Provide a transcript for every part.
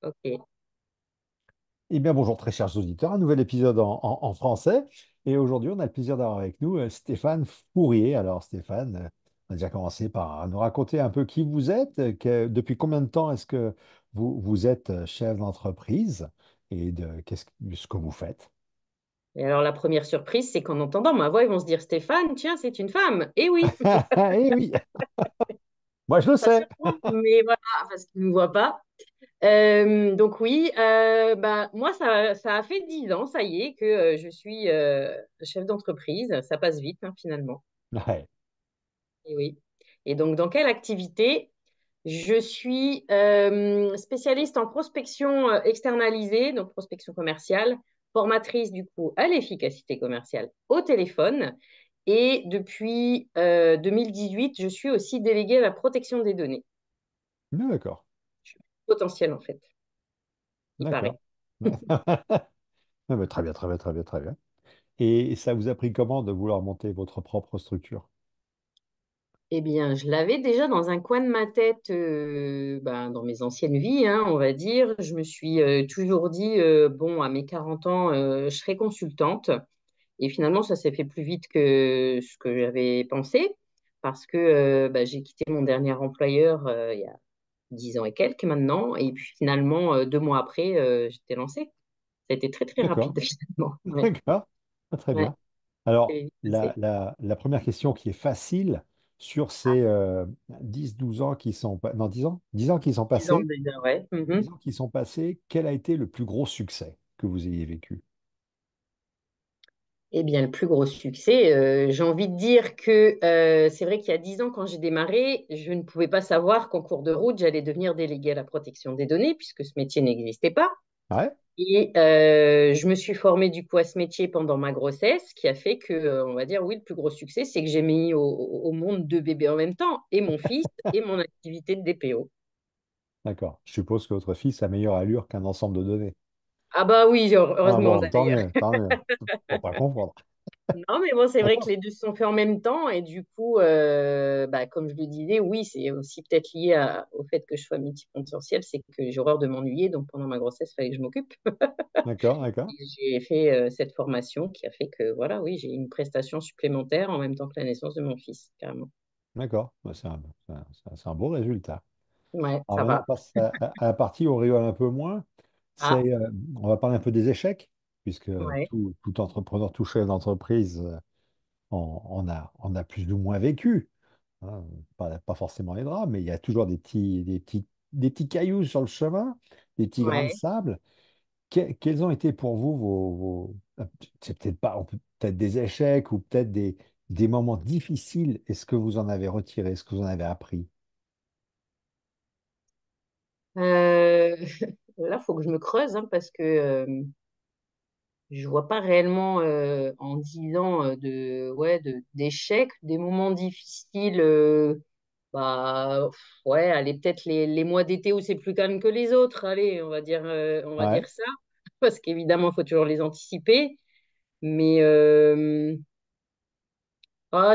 Ok. Eh bien, bonjour très chers auditeurs, un nouvel épisode en français. Et aujourd'hui, on a le plaisir d'avoir avec nous Stéphane Fourier. Alors Stéphane, on a déjà commencé par nous raconter un peu qui vous êtes, depuis combien de temps est-ce que vous êtes chef d'entreprise et de ce que vous faites. Et alors, la première surprise, c'est qu'en entendant ma voix, ils vont se dire Stéphane, tiens, c'est une femme. Eh oui, Eh oui, moi je le ça sais. surprend, mais voilà, parce qu'ils ne me voient pas. Donc oui, moi, ça a fait 10 ans, ça y est, que je suis chef d'entreprise. Ça passe vite, hein, finalement. Ouais, Et oui. Et donc, dans quelle activité? Je suis spécialiste en prospection externalisée, donc prospection commerciale, formatrice du coup à l'efficacité commerciale au téléphone. Et depuis 2018, je suis aussi déléguée à la protection des données. d'accord, Je suis potentielle en fait, il d'accord. paraît. Ah ben, très bien, très bien, très bien, très bien. Et ça vous a pris comment de vouloir monter votre propre structure? Eh bien, je l'avais déjà dans un coin de ma tête, dans mes anciennes vies, hein, on va dire. Je me suis toujours dit, bon, à mes 40 ans, je serai consultante. Et finalement, ça s'est fait plus vite que ce que j'avais pensé parce que j'ai quitté mon dernier employeur il y a 10 ans et quelques maintenant. Et puis finalement, 2 mois après, j'étais lancée. Ça a été très, très D'accord. rapide finalement. Ouais, D'accord, ah, très ouais, bien. Alors, c'est vite la, passé. la- la première question qui est facile sur Ah, ces 10-12 ans qui sont... Non, 10 ans qui sont 10 ans passés, déjà, ouais. 10 ans qui sont passés, quel a été le plus gros succès que vous ayez vécu? Eh bien, le plus gros succès, j'ai envie de dire que c'est vrai qu'il y a 10 ans, quand j'ai démarré, je ne pouvais pas savoir qu'en cours de route, j'allais devenir déléguée à la protection des données, puisque ce métier n'existait pas. Ouais, Et je me suis formée du coup à ce métier pendant ma grossesse, qui a fait que, on va dire, oui, le plus gros succès, c'est que j'ai mis au monde 2 bébés en même temps, et mon fils et mon activité de DPO. d'accord. Je suppose que votre fils a meilleure allure qu'un ensemble de données. Ah bah oui, Ah heureusement bon, tant d'ailleurs. mieux, tant mieux. Faut pas confondre. Non, mais bon, c'est vrai que D'accord, les deux se sont faits en même temps, et du coup, comme je le disais, oui, c'est aussi peut-être lié au fait que je sois multipotentielle, c'est que j'ai horreur de m'ennuyer, donc pendant ma grossesse, il fallait que je m'occupe. d'accord, d'accord, J'ai fait cette formation qui a fait que, voilà, oui, j'ai eu une prestation supplémentaire en même temps que la naissance de mon fils, carrément. d'accord. Bah, c'est un beau résultat. Ouais, Alors ça maintenant, on va. passe à la partie où on rigole un peu moins. Ah, On va parler un peu des échecs, puisque ouais, tout entrepreneur, tout chef d'entreprise, on a plus ou moins vécu. Hein. Pas forcément les drames, mais il y a toujours des petits cailloux sur le chemin, des petits grains de ouais. sable. Quels ont été pour vous c'est peut-être pas, peut-être des échecs ou peut-être des moments difficiles. Est-ce que vous en avez retiré? Est-ce que vous en avez appris? Euh, Là, il faut que je me creuse, hein, parce que je vois pas réellement en 10 ans d'échecs, des moments difficiles. Ouais, allez, peut-être les mois d'été où c'est plus calme que les autres. Allez, on va Ouais, dire ça, parce qu'évidemment, il faut toujours les anticiper. Mais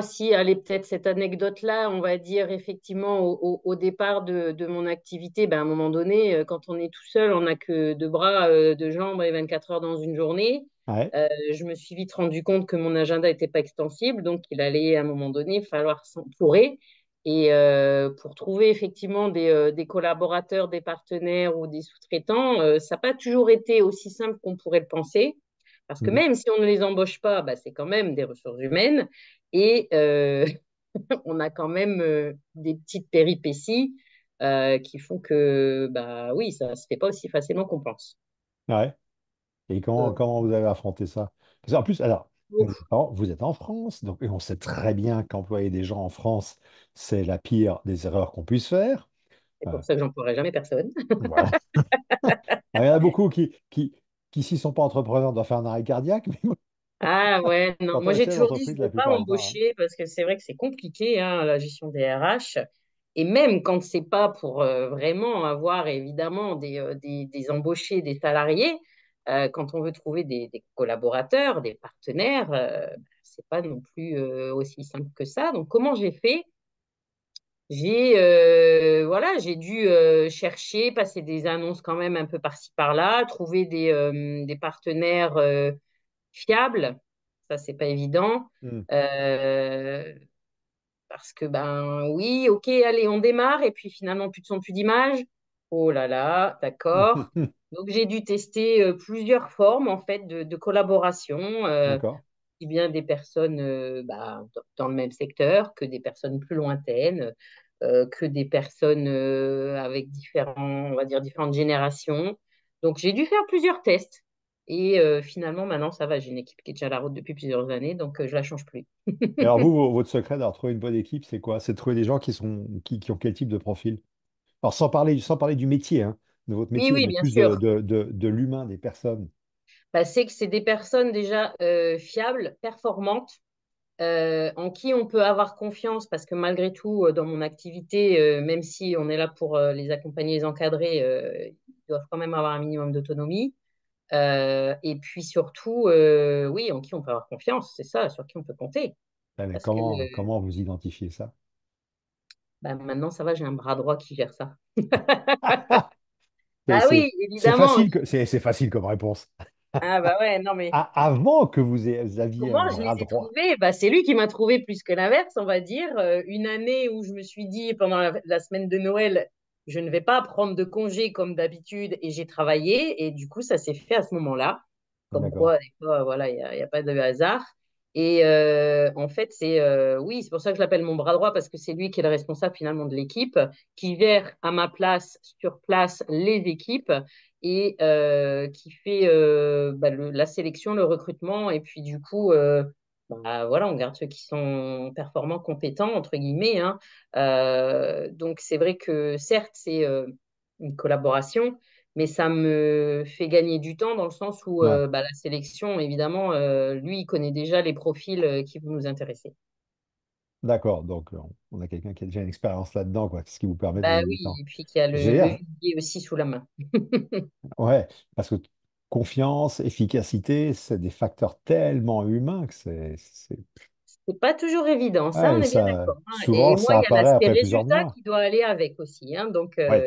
si, allez, peut-être cette anecdote-là, on va dire effectivement au départ de mon activité, à un moment donné, quand on est tout seul, on n'a que 2 bras, 2 jambes et 24 heures dans une journée. ouais. Je me suis vite rendu compte que mon agenda n'était pas extensible, donc il allait à un moment donné falloir s'entourer. Et pour trouver effectivement des collaborateurs, des partenaires ou des sous-traitants, ça n'a pas toujours été aussi simple qu'on pourrait le penser. Parce que Mm. même si on ne les embauche pas, c'est quand même des ressources humaines. Et on a quand même des petites péripéties qui font que, bah oui, ça ne se fait pas aussi facilement qu'on pense. Ouais. Et comment, Euh, comment vous avez affronté ça? Parce qu'en plus, alors, Ouf, vous êtes en France, donc et on sait très bien qu'employer des gens en France, c'est la pire des erreurs qu'on puisse faire. c'est Euh, pour ça que j'emploierai jamais personne. voilà. Alors, il y en a beaucoup qui s'y sont pas entrepreneurs, doivent faire un arrêt cardiaque, mais Ah ouais, non. quand on Moi, est j'ai chef toujours dit, je d'entreprise, ne la veux pas plupart du temps, hein. embaucher parce que c'est vrai que c'est compliqué, hein, la gestion des RH. Et même quand c'est pas pour vraiment avoir évidemment des embauchés, des salariés, quand on veut trouver des collaborateurs, des partenaires, c'est pas non plus aussi simple que ça. Donc, comment j'ai fait? voilà, j'ai dû chercher, passer des annonces quand même un peu par-ci par-là, trouver des partenaires fiables. Ça, c'est pas évident. Hmm. Euh, Parce que, ben oui, ok, allez, on démarre, et puis finalement, plus de son, plus d'image. Oh là là, d'accord. Donc, j'ai dû tester plusieurs formes, en fait, de collaboration, D'accord. aussi bien des personnes dans le même secteur que des personnes plus lointaines, que des personnes avec différents, on va dire, différentes générations. Donc, j'ai dû faire plusieurs tests. Et finalement, maintenant, ça va, j'ai une équipe qui est déjà à la route depuis plusieurs années, donc je la change plus. Et alors vous, votre secret d'avoir trouvé une bonne équipe, c'est quoi? C'est de trouver des gens qui ont quel type de profil? Alors sans parler du métier, hein, de votre Oui, métier, oui, mais bien plus sûr. de l'humain, des personnes. Bah, c'est que c'est des personnes déjà fiables, performantes, en qui on peut avoir confiance parce que malgré tout, dans mon activité, même si on est là pour les accompagner, les encadrer, ils doivent quand même avoir un minimum d'autonomie. Et puis surtout, oui, en qui on peut avoir confiance, c'est ça, sur qui on peut compter. Ah, mais Parce que comment vous identifiez ça? bah, maintenant, ça va, j'ai un bras droit qui gère ça. C'est Ah c'est- oui, c'est évidemment. facile, c'est facile comme réponse. Ah bah ouais, non mais Avant que vous aviez comment un je bras les ai droit. trouvés? Bah, c'est lui qui m'a trouvé plus que l'inverse, on va dire. Une année où je me suis dit, pendant la semaine de Noël, je ne vais pas prendre de congé comme d'habitude et j'ai travaillé. Et du coup, ça s'est fait à ce moment-là. Comme D'accord. quoi, des fois, voilà, il y a pas de hasard. Et en fait, oui, c'est pour ça que je l'appelle mon bras droit parce que c'est lui qui est le responsable finalement de l'équipe, qui gère à ma place, sur place, les équipes et qui fait la sélection, le recrutement. Et puis du coup, voilà, on garde ceux qui sont performants, compétents, entre guillemets, hein. Donc c'est vrai que certes, c'est une collaboration, mais ça me fait gagner du temps dans le sens où Ouais. la sélection, évidemment, lui, il connaît déjà les profils qui vont nous intéresser. D'accord. Donc on a quelqu'un qui a déjà une expérience là-dedans, quoi, ce qui vous permet de Bah gagner du oui, temps. et puis qui a le Génial. vivier aussi sous la main. Ouais, parce que confiance, efficacité, c'est des facteurs tellement humains que C'est pas toujours évident, ça, ouais, on est bien ça, d'accord, hein. souvent Et moi, ça il y a apparaît l'aspect après plusieurs résultat mois. qui doit aller avec aussi, hein. Donc, Ouais,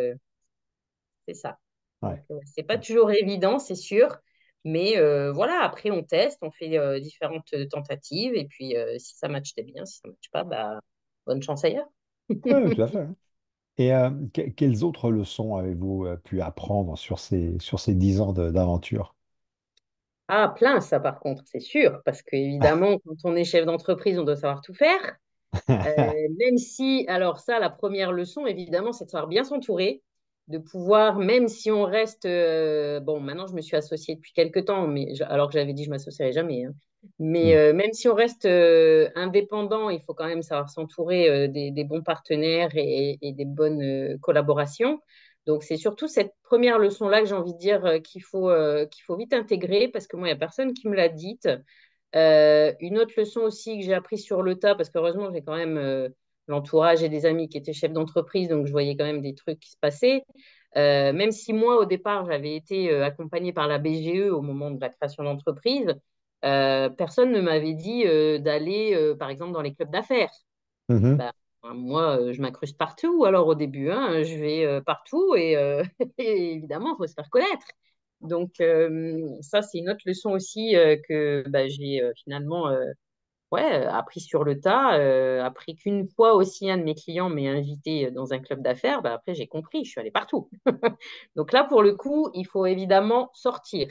c'est ça. Donc, ouais. c'est pas toujours évident, c'est sûr. Mais voilà, après, on teste, on fait différentes tentatives. Et puis, si ça matche, c'est bien. Si ça matche pas, bah, bonne chance ailleurs. Ouais, tout à fait, hein. Et quelles autres leçons avez-vous pu apprendre sur ces 10 ans d'aventure? Ah, plein, ça, par contre, c'est sûr. Parce qu'évidemment, quand on est chef d'entreprise, on doit savoir tout faire. Euh, Même si, alors ça, la première leçon, évidemment, c'est de savoir bien s'entourer, de pouvoir, même si on reste, bon, maintenant je me suis associée depuis quelques temps, mais alors que j'avais dit que je m'associerais jamais, hein. Mais Hmm. même si on reste indépendant, il faut quand même savoir s'entourer des bons partenaires et des bonnes collaborations. Donc c'est surtout cette première leçon-là que j'ai envie de dire qu'il faut vite intégrer, parce que moi, il n'y a personne qui me l'a dite. Une autre leçon aussi que j'ai appris sur le tas, parce qu'heureusement, j'ai quand même l'entourage et des amis qui étaient chefs d'entreprise, donc je voyais quand même des trucs qui se passaient. Même si moi, au départ, j'avais été accompagnée par la BGE au moment de la création d'entreprise, personne ne m'avait dit d'aller, par exemple, dans les clubs d'affaires. Mhm. Bah, moi, je m'incruste partout. Alors au début, hein, je vais partout et, et évidemment, il faut se faire connaître. Donc ça, c'est une autre leçon aussi que j'ai finalement appris sur le tas. Appris qu'une fois aussi, un de mes clients m'est invité dans un club d'affaires. Bah, après, j'ai compris, je suis allée partout. Donc là, pour le coup, il faut évidemment sortir,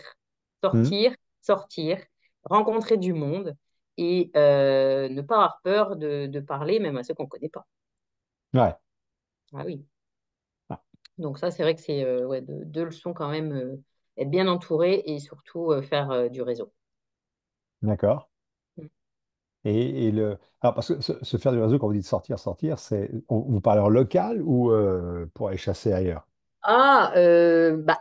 Mhm. sortir, sortir, rencontrer du monde et ne pas avoir peur de parler même à ceux qu'on ne connaît pas. Ouais. Ah oui. Ah, Donc ça, c'est vrai que c'est ouais, deux leçons quand même, être bien entouré et surtout faire du réseau. d'accord. Mm. Alors, parce que se faire du réseau, quand vous dites sortir, sortir, vous parlez en local ou pour aller chasser ailleurs? Ah,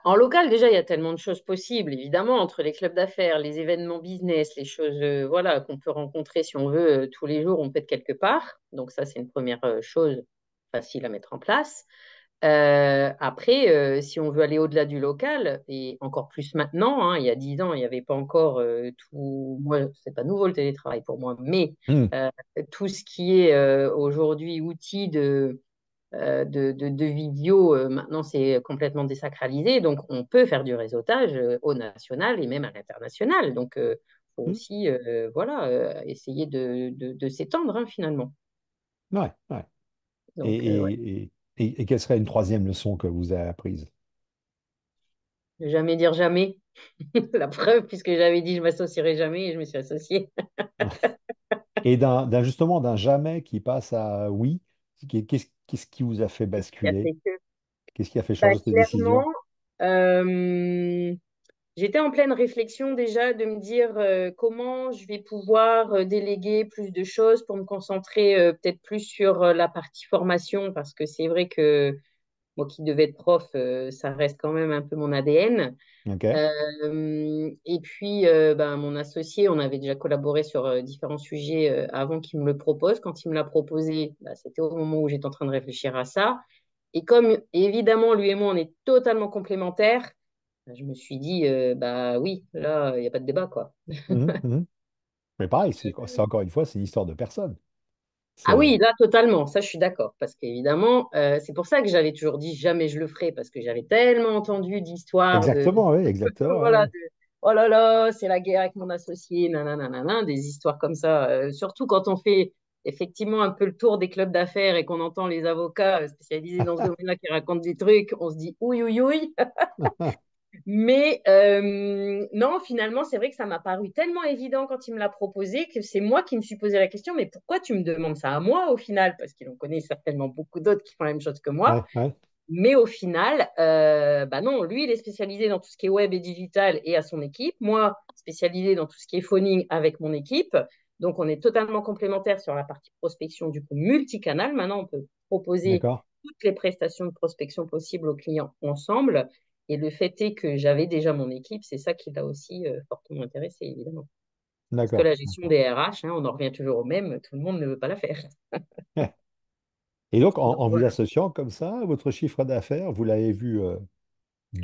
en local, déjà, il y a tellement de choses possibles, évidemment, entre les clubs d'affaires, les événements business, les choses voilà, qu'on peut rencontrer si on veut tous les jours, on peut être quelque part. Donc ça, c'est une première chose facile à mettre en place. Après, si on veut aller au-delà du local, et encore plus maintenant, hein, il y a 10 ans, il n'y avait pas encore tout. Moi, c'est pas nouveau le télétravail pour moi, mais Hmm. tout ce qui est aujourd'hui outils de vidéo, maintenant c'est complètement désacralisé, donc on peut faire du réseautage au national et même à l'international. Donc, faut Hmm. aussi voilà, essayer de s'étendre hein, finalement. Ouais, ouais. Et, Donc, ouais. et, et quelle serait une troisième leçon que vous avez apprise? Ne jamais dire jamais. La preuve, puisque j'avais dit je m'associerai jamais et je me suis associée. Et justement d'un jamais qui passe à oui, qu'est-ce qui vous a fait Il y a basculer? fait que- Qu'est-ce qui a fait Bah, changer cette clairement, décision? j'étais en pleine réflexion déjà de me dire comment je vais pouvoir déléguer plus de choses pour me concentrer peut-être plus sur la partie formation, parce que c'est vrai que moi qui devais être prof, ça reste quand même un peu mon ADN. Ok, Et puis, ben, mon associé, on avait déjà collaboré sur différents sujets avant qu'il me le propose. Quand il me l'a proposé, bah, c'était au moment où j'étais en train de réfléchir à ça. Et comme évidemment, lui et moi, on est totalement complémentaires, bah, je me suis dit, bah oui, là, il n'y a pas de débat, quoi. mhm, mhm. Mais pareil, c'est encore une fois, c'est une histoire de personne. Ah C'est oui, là, totalement, ça, je suis d'accord. Parce qu'évidemment, c'est pour ça que j'avais toujours dit jamais je le ferai, parce que j'avais tellement entendu d'histoires exactement, oui, exactement, voilà, ouais. oh là là, c'est la guerre avec mon associé, nanana, des histoires comme ça. Surtout quand on fait effectivement un peu le tour des clubs d'affaires et qu'on entend les avocats spécialisés dans ce domaine-là qui racontent des trucs, on se dit ouïe, ouïe, ouïe. Mais non, finalement, c'est vrai que ça m'a paru tellement évident quand il me l'a proposé que c'est moi qui me suis posé la question, mais pourquoi tu me demandes ça à moi au final? Parce qu'il en connaît certainement beaucoup d'autres qui font la même chose que moi. Ouais, ouais, Mais au final, bah non, lui, il est spécialisé dans tout ce qui est web et digital et à son équipe. Moi, spécialisé dans tout ce qui est phoning avec mon équipe. Donc, on est totalement complémentaires sur la partie prospection, du coup, multicanal. Maintenant, on peut proposer d'accord, toutes les prestations de prospection possibles aux clients ensemble. Et le fait est que j'avais déjà mon équipe, c'est ça qui l'a aussi fortement intéressé, évidemment. Parce que d'accord, la gestion d'accord. des RH, hein, on en revient toujours au même, tout le monde ne veut pas la faire. Et donc, Donc, en vous voilà. associant comme ça, votre chiffre d'affaires, vous l'avez vu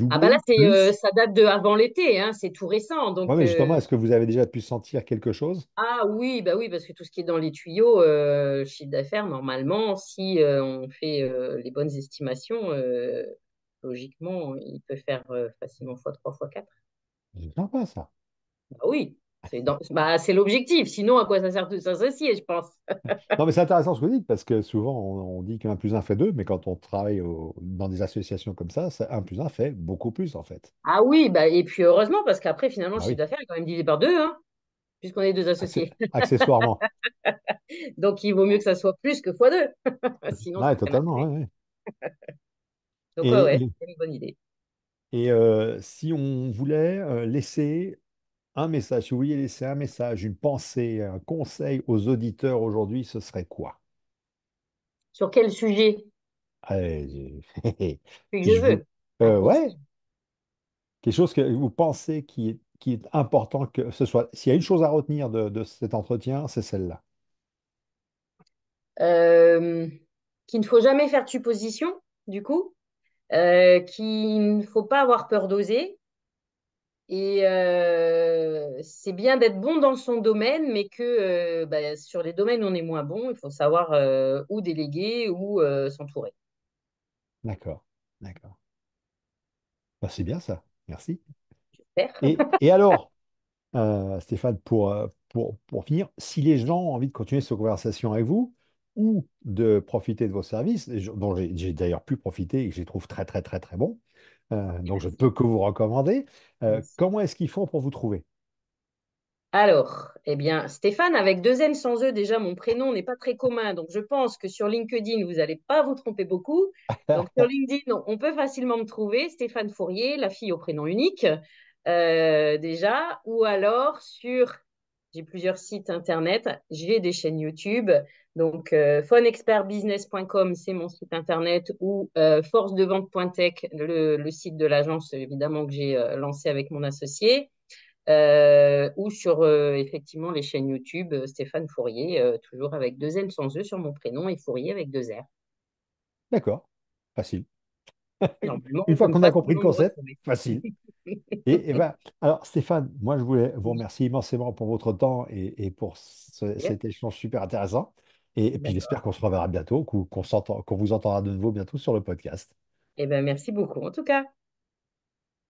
Ah bah là, doubler, plus? ça date de avant l'été, hein, c'est tout récent. Oui, Donc, mais justement, est-ce que vous avez déjà pu sentir quelque chose? ah oui, bah oui, parce que tout ce qui est dans les tuyaux, chiffre d'affaires, normalement, si on fait les bonnes estimations, logiquement, il peut faire facilement x3, x4. C'est sympa, ça. Bah oui, bah, c'est l'objectif. Sinon, à quoi ça sert de s'associer, je pense. Non, mais c'est intéressant ce que vous dites, parce que souvent, on dit qu'un plus un fait deux, mais quand on travaille dans des associations comme ça, un plus un fait beaucoup plus, en fait. Ah oui, bah, et puis heureusement, parce qu'après, finalement, le Bah chiffre oui, d'affaires est quand même divisé par deux, hein, puisqu'on est deux associés. accessoirement. Donc, il vaut mieux que ça soit plus que fois deux. Sinon, ça Ouais, ferait mal. totalement, ouais, ouais. Donc, ouais, Et, ouais, et- c'est une bonne idée. si on voulait laisser un message, si vous vouliez laisser un message, une pensée, un conseil aux auditeurs aujourd'hui, ce serait quoi? Sur quel sujet que je je veux? vous... Un ouais, conseil. quelque chose que vous pensez qui est important que ce soit. S'il y a une chose à retenir de cet entretien, c'est celle-là. Euh, Qu'il ne faut jamais faire de suppositions, du coup, qu'il ne faut pas avoir peur d'oser. Et c'est bien d'être bon dans son domaine, mais que bah, sur les domaines où on est moins bon, il faut savoir où déléguer ou s'entourer. D'accord, d'accord. Bah, c'est bien ça. Merci. J'espère. Et alors, Stéphane, pour finir, si les gens ont envie de continuer cette conversation avec vous ou de profiter de vos services, dont j'ai d'ailleurs pu profiter et que je les trouve très, très, très, très bons, donc je ne peux que vous recommander, Merci. comment est-ce qu'ils font pour vous trouver? Alors, eh bien, Stéphane, avec deux N sans E, déjà, mon prénom n'est pas très commun. Donc, je pense que sur LinkedIn, vous n'allez pas vous tromper beaucoup. Donc, sur LinkedIn, on peut facilement me trouver, Stéphane Fourier, la fille au prénom unique, déjà. Ou alors, j'ai plusieurs sites internet, j'ai des chaînes YouTube. Donc, phoneexpertbusiness.com, c'est mon site internet, ou forcedevente.tech, le site de l'agence, évidemment, que j'ai lancé avec mon associé. Ou sur effectivement les chaînes YouTube Stéphane Fourier, toujours avec deux N sans E sur mon prénom et Fourier avec deux R. D'accord, facile. Normalement, Une on peut fois me qu'on a compris le facilement me concept, retrouver. facile. Et ben, alors Stéphane, moi je voulais vous Oui, remercier immensément pour votre temps et pour yes. cet échange super intéressant. Et puis D'accord. j'espère qu'on se reverra bientôt, qu'on vous entendra de nouveau bientôt sur le podcast. Eh ben, merci beaucoup en tout cas.